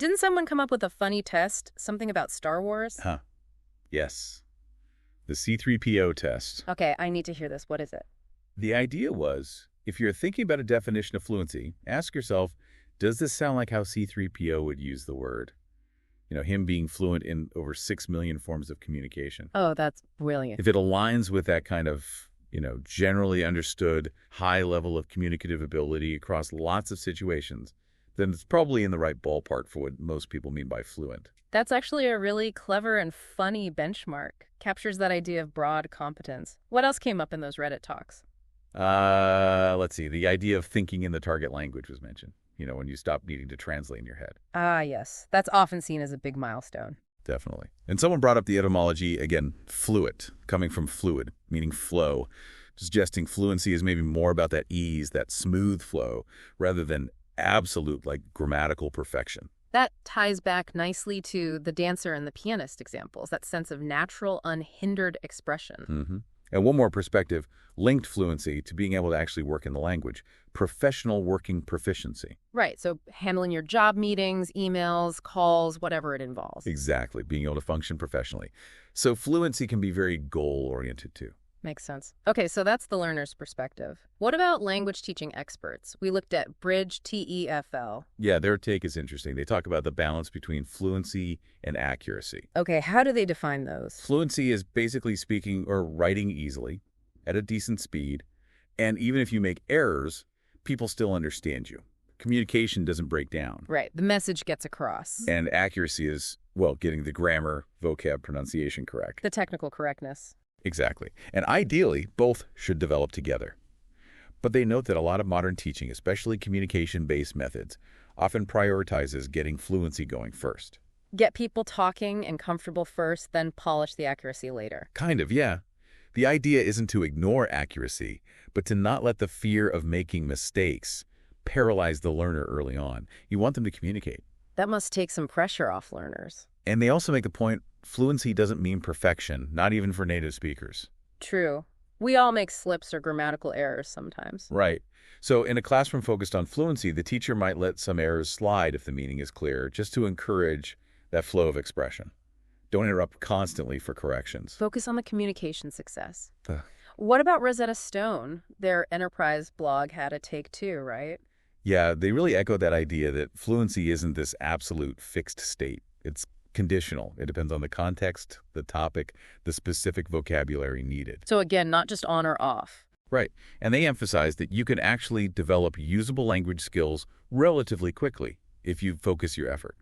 Didn't someone come up with a funny test? Something about Star Wars? Huh. Yes. The C3PO test. Okay, I need to hear this. What is it? The idea was, if you're thinking about a definition of fluency, ask yourself, does this sound like how C3PO would use the word? Him being fluent in over 6 million forms of communication. Oh, that's brilliant. If it aligns with that kind of, generally understood high level of communicative ability across lots of situations, then it's probably in the right ballpark for what most people mean by fluent. That's actually a really clever and funny benchmark. Captures that idea of broad competence. What else came up in those Reddit talks? Let's see. The idea of thinking in the target language was mentioned. When you stop needing to translate in your head. Ah, yes. That's often seen as a big milestone. Definitely. And someone brought up the etymology, again, fluent, coming from fluid, meaning flow, suggesting fluency is maybe more about that ease, that smooth flow, rather than absolute, grammatical perfection. That ties back nicely to the dancer and the pianist examples, that sense of natural, unhindered expression. Mm-hmm. And one more perspective linked fluency to being able to actually work in the language, professional working proficiency. Right, so handling your job meetings, emails, calls, whatever it involves. Exactly, being able to function professionally. So fluency can be very goal-oriented too. Makes sense. Okay, so that's the learner's perspective. What about language teaching experts? We looked at Bridge TEFL. Yeah, their take is interesting. They talk about the balance between fluency and accuracy. Okay, how do they define those? Fluency is basically speaking or writing easily, at a decent speed, and even if you make errors, people still understand you. Communication doesn't break down. Right, the message gets across. And accuracy is, getting the grammar, vocab, pronunciation correct. The technical correctness. Exactly. And ideally, both should develop together. But they note that a lot of modern teaching, especially communication-based methods, often prioritizes getting fluency going first. Get people talking and comfortable first, then polish the accuracy later. Kind of, yeah. The idea isn't to ignore accuracy, but to not let the fear of making mistakes paralyze the learner early on. You want them to communicate. That must take some pressure off learners. And they also make the point, fluency doesn't mean perfection, not even for native speakers. True. We all make slips or grammatical errors sometimes. Right. So in a classroom focused on fluency, the teacher might let some errors slide if the meaning is clear, just to encourage that flow of expression. Don't interrupt constantly for corrections. Focus on the communication success. What about Rosetta Stone? Their enterprise blog had a take too, right? Yeah, they really echo that idea that fluency isn't this absolute fixed state. It's conditional. It depends on the context, the topic, the specific vocabulary needed. So again, not just on or off. Right. And they emphasize that you can actually develop usable language skills relatively quickly if you focus your effort,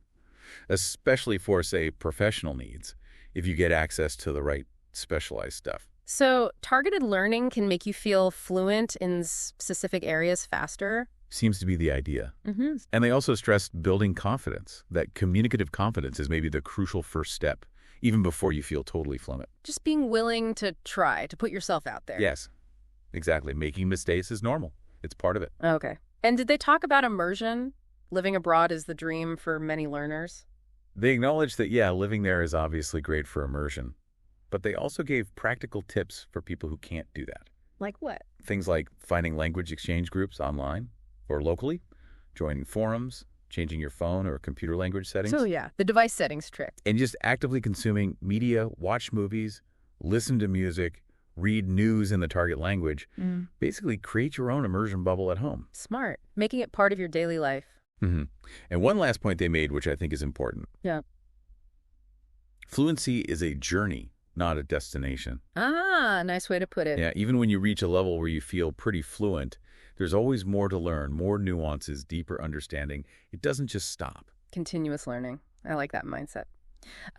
especially for, say, professional needs, if you get access to the right specialized stuff. So targeted learning can make you feel fluent in specific areas faster? Seems to be the idea. Mm-hmm. And they also stress building confidence, that communicative confidence is maybe the crucial first step, even before you feel totally fluent. Just being willing to try, to put yourself out there. Yes, exactly. Making mistakes is normal. It's part of it. Okay. And did they talk about immersion? Living abroad is the dream for many learners. They acknowledge that, living there is obviously great for immersion. But they also gave practical tips for people who can't do that. Like what? Things like finding language exchange groups online or locally, joining forums, changing your phone or computer language settings. So yeah, the device settings trick. And just actively consuming media, watch movies, listen to music, read news in the target language. Basically create your own immersion bubble at home. Smart. Making it part of your daily life. Mm-hmm. And one last point they made, which I think is important. Yeah. Fluency is a journey, not a destination. Ah, nice way to put it. Yeah, even when you reach a level where you feel pretty fluent, there's always more to learn, more nuances, deeper understanding. It doesn't just stop. Continuous learning. I like that mindset.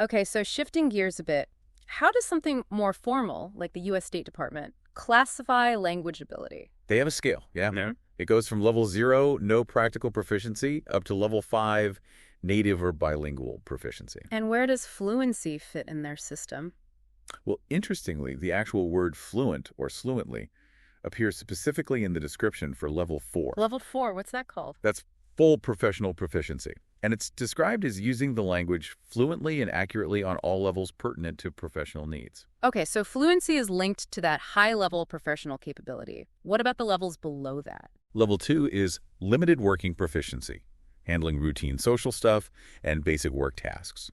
Okay, so shifting gears a bit, how does something more formal, like the U.S. State Department, classify language ability? They have a scale, yeah. It goes from level 0, no practical proficiency, up to level 5, native or bilingual proficiency. And where does fluency fit in their system? Well, interestingly, the actual word fluent or sluently appears specifically in the description for level 4. Level 4, what's that called? That's full professional proficiency. And it's described as using the language fluently and accurately on all levels pertinent to professional needs. Okay, so fluency is linked to that high-level professional capability. What about the levels below that? Level 2 is limited working proficiency, handling routine social stuff and basic work tasks.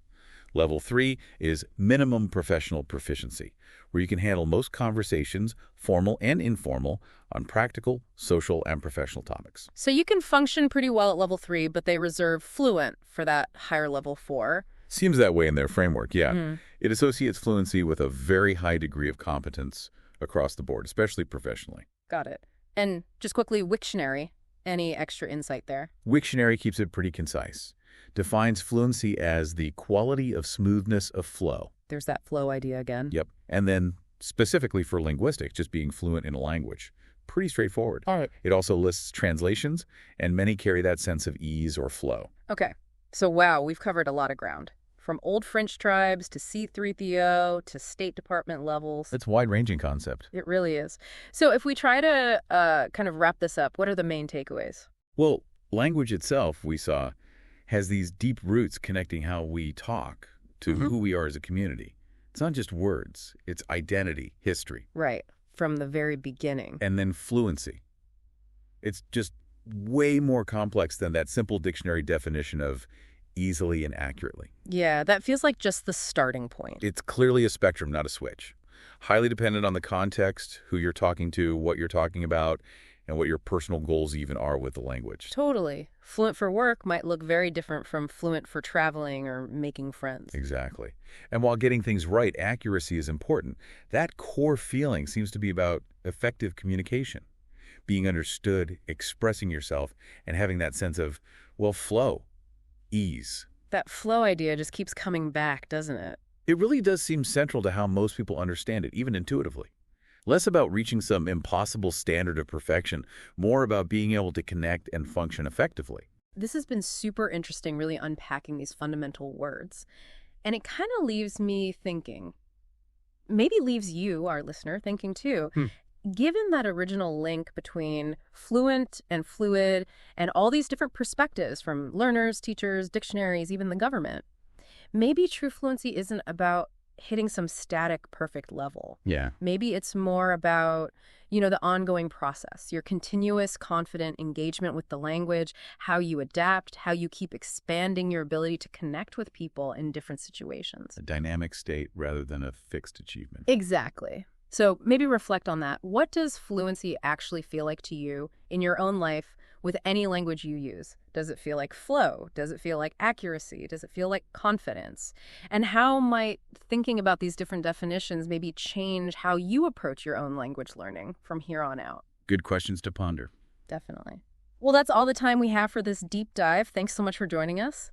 Level 3 is minimum professional proficiency, where you can handle most conversations, formal and informal, on practical, social, and professional topics. So you can function pretty well at level 3, but they reserve fluent for that higher level 4. Seems that way in their framework, yeah. Mm. It associates fluency with a very high degree of competence across the board, especially professionally. Got it. And just quickly, Wiktionary, any extra insight there? Wiktionary keeps it pretty concise. Defines fluency as the quality of smoothness of flow. There's that flow idea again. Yep. And then specifically for linguistics, just being fluent in a language. Pretty straightforward. All right. It also lists translations, and many carry that sense of ease or flow. Okay. So wow, we've covered a lot of ground. From old French tribes to C-3PO to State Department levels. It's a wide-ranging concept. It really is. So if we try to kind of wrap this up, what are the main takeaways? Well, language itself, we saw, has these deep roots connecting how we talk to who we are as a community. It's not just words. It's identity, history. Right. From the very beginning. And then fluency. It's just way more complex than that simple dictionary definition of easily and accurately. Yeah, that feels like just the starting point. It's clearly a spectrum, not a switch. Highly dependent on the context, who you're talking to, what you're talking about, and what your personal goals even are with the language. Totally. Fluent for work might look very different from fluent for traveling or making friends. Exactly. And while getting things right, accuracy is important. That core feeling seems to be about effective communication, being understood, expressing yourself, and having that sense of, well, flow, ease. That flow idea just keeps coming back, doesn't it? It really does seem central to how most people understand it, even intuitively. Less about reaching some impossible standard of perfection, more about being able to connect and function effectively. This has been super interesting, really unpacking these fundamental words. And it kind of leaves me thinking, maybe leaves you, our listener, thinking too. Given that original link between fluent and fluid and all these different perspectives from learners, teachers, dictionaries, even the government, maybe true fluency isn't about hitting some static, perfect level. Yeah. Maybe it's more about, the ongoing process, your continuous, confident engagement with the language, how you adapt, how you keep expanding your ability to connect with people in different situations. A dynamic state rather than a fixed achievement. Exactly. So maybe reflect on that. What does fluency actually feel like to you in your own life with any language you use? Does it feel like flow? Does it feel like accuracy? Does it feel like confidence? And how might thinking about these different definitions maybe change how you approach your own language learning from here on out? Good questions to ponder. Definitely. Well, that's all the time we have for this deep dive. Thanks so much for joining us.